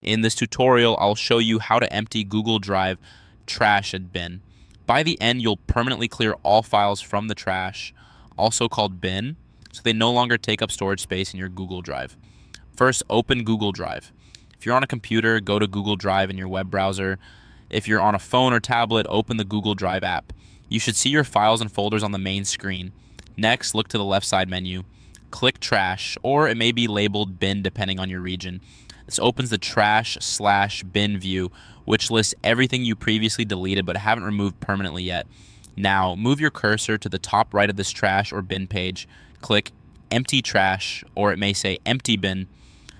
In this tutorial, I'll show you how to empty Google Drive trash and bin. By the end, you'll permanently clear all files from the trash, also called bin, so they no longer take up storage space in your Google Drive. First, open Google Drive. If you're on a computer, go to Google Drive in your web browser. If you're on a phone or tablet, open the Google Drive app. You should see your files and folders on the main screen. Next, look to the left side menu. Click Trash, or it may be labeled Bin depending on your region. This opens the trash/bin view, which lists everything you previously deleted but haven't removed permanently yet. Now, move your cursor to the top right of this trash or bin page. Click Empty Trash, or it may say Empty Bin.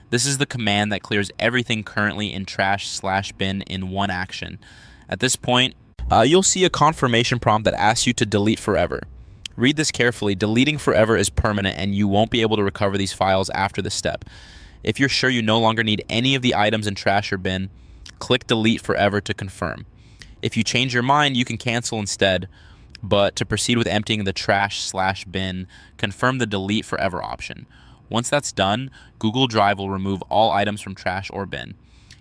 This is the command that clears everything currently in trash/bin in one action. At this point, you'll see a confirmation prompt that asks you to delete forever. Read this carefully. Deleting forever is permanent, and you won't be able to recover these files after this step. If you're sure you no longer need any of the items in trash or bin, click delete forever to confirm. If you change your mind, you can cancel instead, but to proceed with emptying the trash/bin, confirm the delete forever option. Once that's done, Google Drive will remove all items from trash or bin.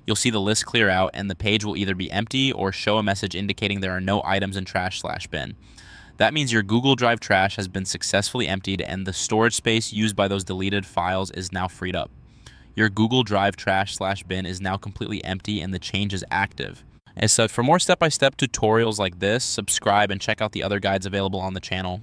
You'll see the list clear out, and the page will either be empty or show a message indicating there are no items in trash/bin. That means your Google Drive trash has been successfully emptied, and the storage space used by those deleted files is now freed up. Your Google Drive trash/bin is now completely empty and the change is active. As such, for more step-by-step tutorials like this, subscribe and check out the other guides available on the channel.